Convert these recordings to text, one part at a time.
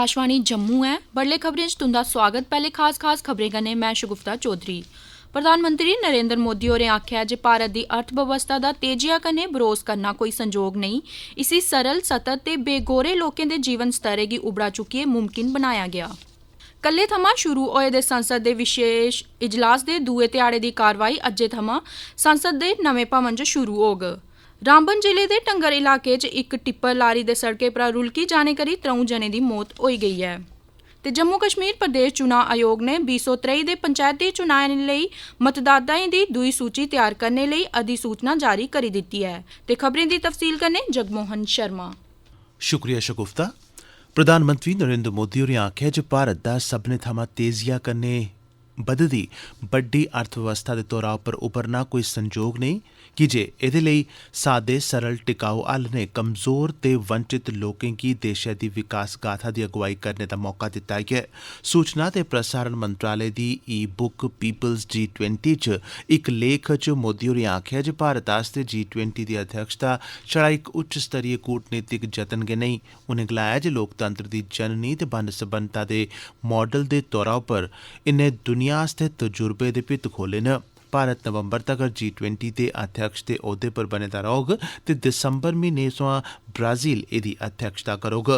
आकाशवाणी जम्मू है। बडले खबरें च तुंदा स्वागत। पहले खास खबरें कन्नै मैं शगुफ्ता चौधरी। प्रधानमंत्री नरेंद्र मोदी होरें आखेआ जे भारत दी अर्थव्यवस्था दा तेजिया कन्नै बरोस करना कोई संजोग नेईं, इसी सरल, सतत ते बेगोरे लोकें दे जीवन स्तरै गी उबड़ा चुक्कियै मुमकिन बनाया गेआ। कल्लै थमां शुरू होए दे संसद दे विशेष इजलास दे दूए ध्याड़े दी कारवाई अज्जै थमां संसद दे नमें भवन च शुरू होग। रामबन जिले दे टंगर इलाके च इक टिप्पर लारी दे सड़कै परा रुलकी जाने करी 3 जनें दी मौत होई गेई ऐ। ते जम्मू कश्मीर प्रदेश चुनाव आयोग ने 2023 दे पंचायती चुनाएं लेई मतदाताएं दी दूई सूची तैयार करने लेई अधिसूचना जारी करी दित्ती ऐ। ते खबरें दी तफसील कन्नै जगमोहन शर्मा। शुक्रिया शगुफ्ता। प्रधानमंत्री नरेंद्र मोदी होरें आखेआ जे भारत दा सभनें थमां तेजिया कन्नै बधदी बड्डी अर्थव्यवस्था दे तौरा उप्पर उभरना कोई संजोग नेईं, कीजे एह्दे लेई सादे, सरल, टिकाऊ हल ने कमजोर ते वंचित लोकें गी देशै दी विकास गाथा दी अगुवाई करने दा मौका दित्ता ऐ। सूचना ते प्रसारण मंत्रालय दी ई-बुक पीपल्स G20 च इक लेख च मोदी होरें आखेआ जे भारत आस्तै G20 दी अध्यक्षता छड़ा इक उच्च स्तरीय कूटनीतिक जतन गै नेईं। उनें गलाया जे लोकतंत्र दी जननी ते बन्न-सबन्नता दे मॉडल दे तौरा उप्पर इन्नै दुनिया आस्तै तजुर्बे दे भित्त खोले न। भारत नवंबर तगर G20 दे अध्यक्ष दे औह्दे पर बने दा रौह्ग ते दिसंबर म्हीने सोयां ब्राजील एह्दी अध्यक्षता करोग।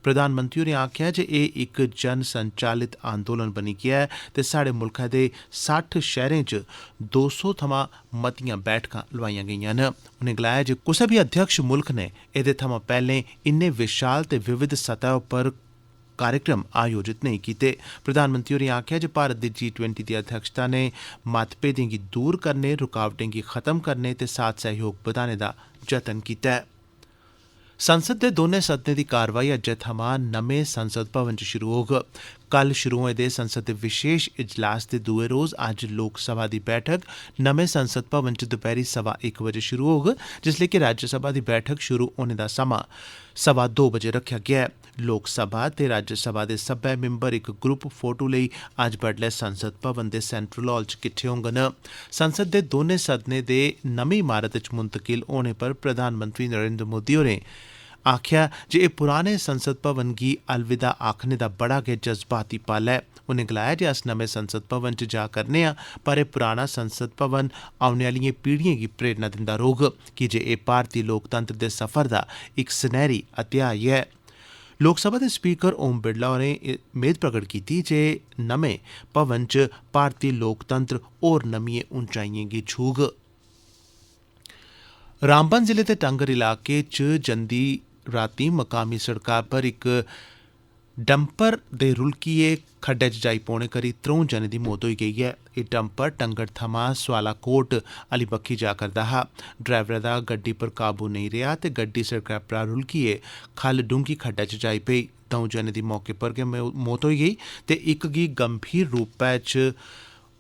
प्रधानमंत्री होरें आखेआ जे एह् इक जन संचालित आंदोलन बनी गेआ ऐ ते साढ़े मुल्खै दे 60 शैह्रें च 200 थमां मतियां बैठकां लोआइयां गेईयां न। उनें गलाया जे कुसै बी अध्यक्ष मुल्ख ने एह्दे थमां पैह्लें इन्ने विशाल ते विविध सतह उप्पर कार्यक्रम आयोजित नेईं कीते। प्रधानमंत्री होरें आखेआ जे भारत दी G20 दी अध्यक्षता ने मतभेदें गी दूर करने, रुकावटें गी खत्म करने ते साथ सैह्योग बधाने दा जतन कीता ऐ। संसद दे दोनें सदनें दी कारवाई अज्जै थमां नमें संसद भवन च शुरू होग। कल शुरू होए दे संसद दे विशेष इजलास दे दूए रोज अज्ज लोकसभा दी बैठक नमें संसद भवन च दपैह्री 1:15 बजे शुरू होग, जिसलै कि राज्यसभा दी बैठक शुरू होने दा समां 2:15 बजे रक्खेआ गेआ ऐ। लोकसभा ते राज्यसभा दे सब्बै मिंबर इक ग्रुप फोटो लेई अज्ज बड्डलै संसद भवन दे सेंट्रल हाल च किट्ठे होङन। संसद दे दोनें सदनें दे नमीं इमारत च मुंतकिल होने पर प्रधानमंत्री नरेंद्र मोदी होरें आखेआ जे एह् पुराने संसद भवन गी अलविदा आखने दा बड़ा गै जज्बाती पल ऐ। उनें गलाया जे अस नमें संसद भवन च जा करने आं, पर एह् पुराना संसद भवन औने आह्लियें पीढ़ियें गी प्रेरणा दिंदा रौह्ग, कीजे एह् भारती लोकतंत्र दे सफर दा इक सनैह्री अध्याय ऐ। लोकसभा दे स्पीकर ओम बिरला होरें मेद प्रगट कीती जे नमें भवन च भारती लोकतंत्र होर नमियें ऊंचाइयें गी छूग। रामबन जिले दे टंगर इलाके च जंदी रातीं मकामी सड़का पर इक डंपर दे रुलकियै खड्डै च जाई पौने करी 3 जनें दी मौत होई गेई ऐ। एह् डंपर टंगर थमां स्वालाकोट आह्ली बक्खी जा करदा हा। ड्राइवरै दा गड्डी पर काबू नेईं रेहा ते गड्डी सड़कै परा रुलकियै ख'ल्ल डूंह्गी खड्डै च जाई पेई। 2 जनें दी मौके पर गै मौत होई गेई ते इक गी गंभीर रूपै च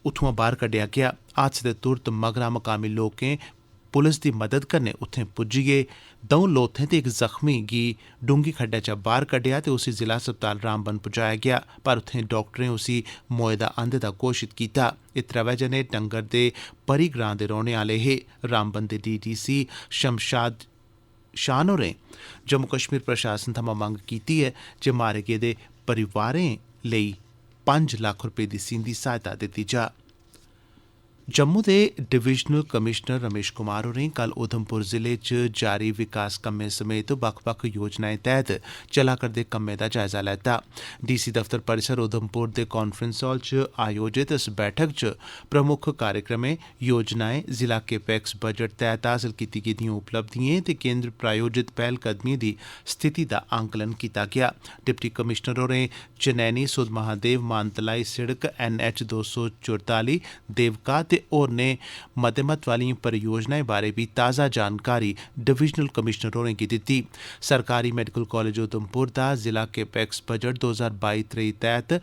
उत्थुआं बाह्र कड्ढेआ गेआ। हादसे दे तुरत मगरा मकामी लोकें पुलस दी मदद कन्नै उत्थें पुज्जी गे। 2 लोथें ते इक जख्मी गी डूंह्गी खड्डै चा बाह्र कड्ढेआ ते उसी जिला अस्पताल रामबन पुजाया गेआ, पर उत्थें डाक्टरें उसी मोए दा अंधे दा घोशित कीता। एह् 3 जने टंगर दे परी ग्रां दे रौह्ने आह्ले हे। रामबन दे DDC शमशाद शान होरें जम्मू कश्मीर प्रशासन थमां मंग कीती ऐ जे मारे गेदे परिवारें लेई 5 लक्ख रपेऽ दी सींधी सहायता दित्ती जा। जम्मू दे डिविजनल कमिशनर रमेश कुमार होरें कल उधमपुर जिले च जारी विकास कम्में समेत बक्ख-बक्ख योजनाएं तैह्त चला करदे कम्में दा जायजा लैता। DC दफ्तर परिसर उधमपुर दे कांफ्रेंस हाल च आयोजित इस बैठक च प्रमुख कार्यक्रमें, योजनाएं, जिला कैपेक्स बजट तैह्त हासल कीती गेदिएं उपलब्धिएं ते केंद्र प्रायोजित पैह्लकदमिएं दी स्थिति दा आंकलन कीता गेआ। डिप्टी कमिशनर होरें चनैनी सुध महादेव मानतलाई सिड़क NH 244 देवका ते होरनें मते महत्व आह्लियें परियोजनाएं बारै बी ताज़ा जानकारी डिविजनल कमिशनर होरें गी दित्ती। सरकारी मेडिकल कॉलेज उधमपुर दा जिला कैपेक्स बजट 2022-23 तैह्त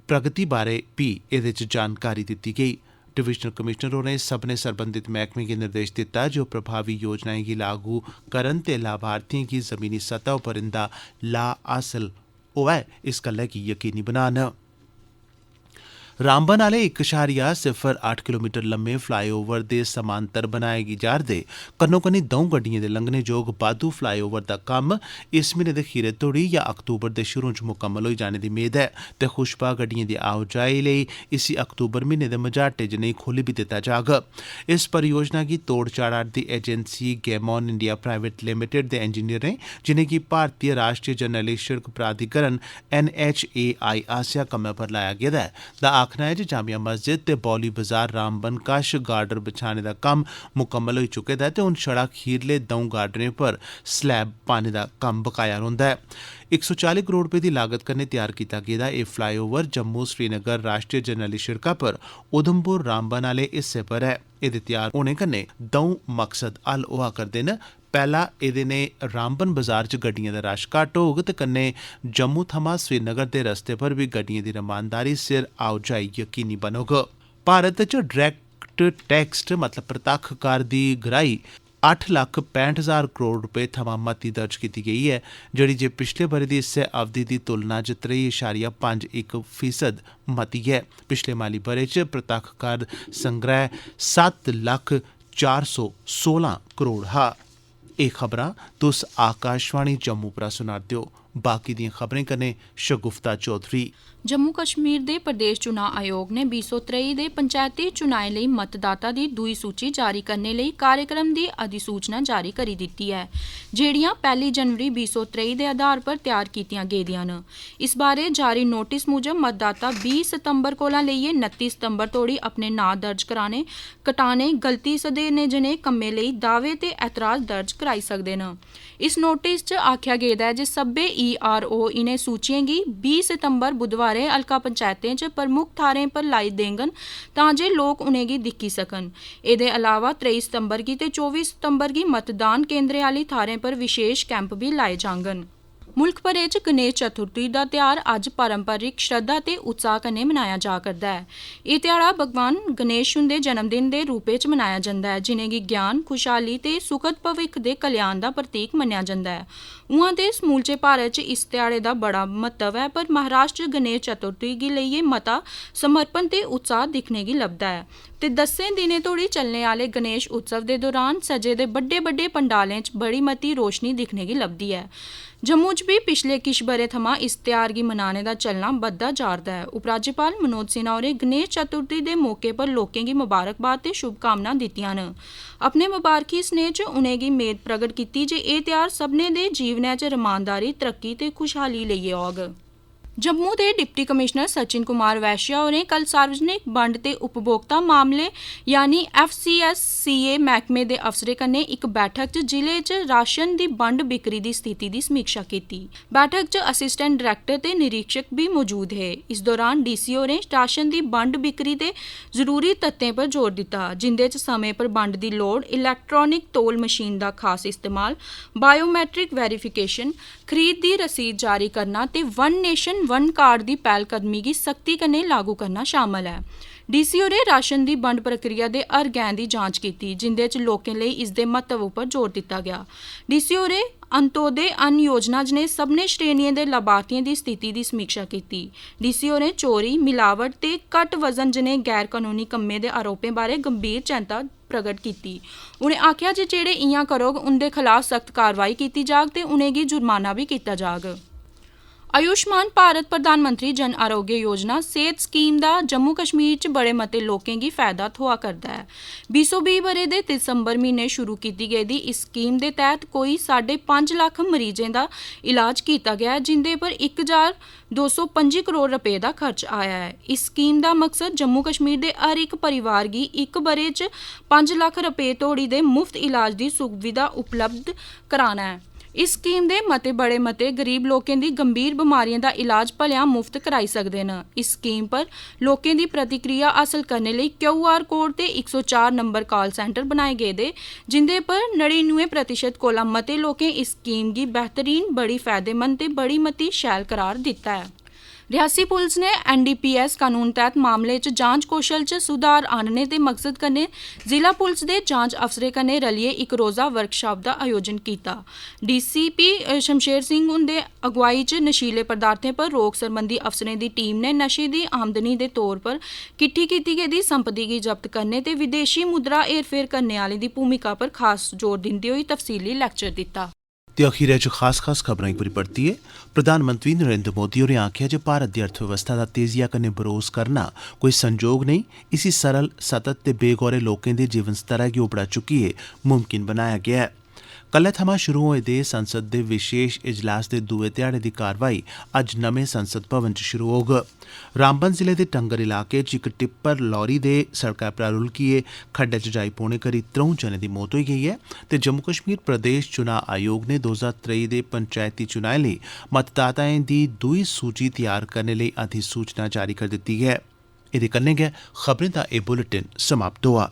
प्रगति बारै बी एह्दे च जानकारी दित्ती गेई। डिविजनल कमिशनर होरें सभनें सरबंधित मैह्कमें गी निर्देश दित्ता जे ओह् प्रभावी योजनाएं गी लागू करन ते लाभार्थियें गी ज़मीनी सतह उप्पर इंदा लाह् हासल होऐ इस गल्लै गी यकीनी बनान। रामबन आह्ले 1.08 किलोमीटर लम्मे फ्लाईओवर दे समांतर बनाए जा'रदे कन्नो-कन्नी द'ऊं गड्डिएं दे लंघने जोग बाद्धू फ्लाईओवर दा कम्म इस म्हीने दे खीरै तोड़ी जां अक्तूबर दे शुरू च मुकम्मल होई जाने दी मेद ऐ ते खुशबा गड्डिएं दी आओजाई लेई इसी अक्तूबर म्हीने दे मझाटे च नेई खोली बी दित्ता जाग। इस परियोजना गी तोड़ चाढ़ा'रदी एजेंसी गेमॉन इंडिया प्राइवेट लिमिटेड दे इंजीनियरें जिनेंगी भारतीय राष्ट्रीय जरनैली शिड़क प्राधिकरण NHAI आसेआ कम्मै पर लाया गेदा ऐ दा आखना है जे जामिया मस्जिद ते बौली बाजार रामबन कश गार्डर बिछाने दा कम्म मुकम्मल होई चुके दा ऐ ते हुण छड़ा खीरले द'ऊं गार्डरें पर स्लैब पाने दा कम्म बकाया रौंह्दा ऐ। 140 करोड़ रपे दी लागत कन्नै तैयार कीता गेदा एह् फ्लाईओवर जम्मू श्रीनगर राष्ट्रीय जरनैली शिड़का पर उधमपुर रामबन आह्ले हिस्से पर ऐ। एह्दे तैयार होने कन्नै द'ऊं मकसद हल होआ करदे न। पैह्ला, एह्दे ने रामबन बाजार च गड्डिएं दा रश घट्ट होग ते कन्नै जम्मू थमां श्रीनगर दे रस्ते पर बी गड्डिएं दी रमानदारी सिर आओजाई यकीनी बनोग। भारत च डायरैक्ट टैक्स मतलब परतक्ख कर दी गराई 8,65,000 करोड़ रपे थमां मती दर्ज कीती गेई ऐ, जेह्ड़ी जे पिछले ब'रे दी इस्सै अवधि दी तुलना च 3.51% मती ऐ। पिछले माली ब'रे च परतक्ख कर संग्रह 7,04,16 करोड़ हा। एह् खबरां तुस आकाशवाणी जम्मू परा सुना'रदे ओ। बाकी दियां खबरें कन्नै शगुफ्ता चौधरी। जम्मू कश्मीर दे प्रदेश चुनाव आयोग ने 2023 दे पंचायती चुनाएं लेई मतदाता दी दूई सूची जारी करने लेई कार्यक्रम दी अधिसूचना जारी करी दित्ती ऐ, जेह्ड़ियां 1 जनवरी 2023 दे आधार पर तैयार कीतियां गेदियां न। इस बारे जारी नोटिस मुजब मतदाता 20 सितंबर कोला लेइयै 29 सितंबर तोड़ी अपने नांऽ दर्ज कराने, कटाने, गलती सधेरने जनेह् कम्में लेई दावे ते ऐतराज दर्ज कराई सकदे न। इस नोटिस च आखेआ गेदा ऐ जे सब्भै ERO इनें सूचियें गी 20 सितंबर बुधवारें हल्का पंचायतें च प्रमुख थाह्रें पर लाई देङन तां जे लोक उनेंगी दिक्खी सकन। एह्दे अलावा 23 सितंबर गी ते 24 सितंबर गी मतदान केंद्रें आह्ली थाह्रें पर विशेष कैंप बी लाए जाङन। मुल्ख भरै च गणेश चतुर्थी दा ध्यार अज्ज पारंपरिक श्रद्धा ते उत्साह कन्नै मनाया जा करदा ऐ। एह् ध्याड़ा भगवान गणेश हुंदे जन्मदिन दे रूपै च मनाया जंदा ऐ, जिनेंगी ज्ञान, खुशहाली ते सुखद भविक्ख दे कल्याण दा प्रतीक मन्नेआ जंदा ऐ। उआं ते समूलचे भारत च इस ध्याड़े दा बड़ा महत्व ऐ, पर महाराष्ट्र च गणेश चतुर्थी गी लेइयै मता समर्पण ते उत्साह दिक्खने गी लभदा ऐ ते 10 दिनें तोड़ी चलने आह्ले गणेश उत्सव दे दौरान सजे दे बड्डे पंडालें च बड़ी मती रोशनी दिक्खने गी लभदी ऐ। जम्मू च बी पिछले किश ब'रे थमां इस ध्यार गी मनाने दा चलना बधदा जा'रदा ऐ। उपराज्यपाल मनोज सिन्हा होरें गणेश चतुर्थी दे मौके पर लोकें गी मुबारकबाद ते शुभकामनां दित्तियां न। अपने मुबारकी स्नेह च उनेंगी मेद प्रगट कीती जे एह् ध्यार सभनें दे जीवनै च रमानदारी, तरक्की ते खुशहाली लेइयै औग। जम्मू दे डिप्टी कमिश्नर सचिन कुमार वैश्या होरें कल सार्वजनिक बंड ते उपभोक्ता मामले यानी FCSCA मैह्कमे दे अफसरें कन्नै इक बैठक च जिले च राशन दी बंड बिक्री दी स्थिति दी समीक्षा कीती। बैठक च असिस्टेंट डायरैक्टर ते निरीक्षक भी मौजूद हे। इस दौरान DC होरें राशन दी बंड बिक्री दे जरूरी तत्तें पर जोर दित्ता, जिंदे च समें पर बंड दी लोड़, इलैक्ट्रॉनिक तौल मशीन दा खास इस्तेमाल, बायोमैट्रिक वेरिफिकेशन, खरीद दी रसीद जारी करना ते वन नेशन वन कार्ड दी पैह्लकदमी गी सख्ती कन्नै लागू करना शामल ऐ। DC होरें राशन दी बंड प्रक्रिया दे हर गैं दी जांच कीती, जिंदे च लोकें लेई इसदे महत्व उप्पर जोर दित्ता गया। DC होरें अंत्योदय अन्न योजना जनेह् सभनें श्रेणियें दे लाभार्थियें दी स्थिति दी समीक्षा कीती। DC होरें चोरी, मिलावट ते घट्ट वजन जनेह् गैर कनूनी कम्में दे आरोपें बारै गंभीर चैंता प्रगट कीती। उनें आखेआ जे जेह्ड़े इ'यां करोग उंदे खलाफ सख्त कार्रवाई कीती जाग ते उनेंगी जुर्माना बी कीता जाग। आयुष्मान भारत प्रधानमंत्री जन आरोग्य योजना सेह्त स्कीम दा जम्मू कश्मीर च बड़े मते लोकें गी फायदा थ्होआ करदा है। 2020 ब'रे दे दिसंबर म्हीने शुरू कीती गेदी इस स्कीम दे तैह्त कोई 5.5 लक्ख मरीजें दा इलाज कीता गेआ, जिंदे पर 1,225 करोड़ रपे दा खर्च आया है। इस स्कीम दा मकसद जम्मू कश्मीर दे हर इक परिवार गी इक ब'रे च 5 लक्ख रपे तोड़ी दे मुफ्त इलाज दी सुविधा उपलब्ध कराना है। इस स्कीम दे बड़े मते गरीब लोकें दी गंभीर बमारियें दा इलाज भलेआं मुफ्त कराई सकदे न। इस स्कीम पर लोकें दी प्रतिक्रिया हासल करने लेई QR कोड ते 104 नंबर कॉल सेंटर बनाए गेदे, जिंदे पर 99% कोला मते लोकें इस स्कीम गी बेहतरीन, बड़ी फायदेमंद ते बड़ी मती शैल करार दित्ता ऐ। रियासी पुलिस ने NDPS कानून तैह्त मामले च जांच कौशल च सुधार आह्नने दे मकसद कन्नै जिला पुलिस दे जांच अफसरें कन्नै रलियै इक रोज़ा वर्कशाप दा आयोजन कीता। DCP शमशेर सिंह हुंदे अगुवाई च नशीले पदार्थें पर रोक सरबंधी अफसरें दी टीम ने नशे दी आमदनी दे तौर पर किट्ठी कीती गेदी संपत्ति गी जब्त करने ते विदेशी मुद्रा हेरफेर करने आह्लें दी भूमिका पर खास जोर दिंदे होई तफसीली लैक्चर दित्ता। ते अखीरै च खास खबरां इक बारी परतियै प्रधानमंत्री नरेंद्र मोदी होरें आखेआ जे भारत दी अर्थव्यवस्था दा तेजिया कन्नै बरोस करना कोई संजोग नेईं, इसी सरल, सतत ते बेगौरे लोकें दे जीवन स्तरै गी उबड़ा चुक्कियै मुमकिन बनाया गेआ ऐ। कल्लै थमां शुरू होए दे संसद दे विशेष इजलास दे दूए ध्याड़े दी कारवाई अज्ज नमें संसद भवन च शुरू होग। रामबन जिले दे टंगर इलाके च इक टिप्पर लॉरी दे सड़कै परा रुलकियै खड्डै च जाई पौने करी 3 जनें दी मौत होई गेई ऐ ते जम्मू कश्मीर प्रदेश चुनाव आयोग ने 2023 दे पंचायती चुनाएं लेई मतदाताएं दी दूई सूची तैयार करने लेई अधिसूचना जारी करी दित्ती ऐ। एह्दे कन्नै गै खबरें दा एह् बुलेटिन समाप्त होआ।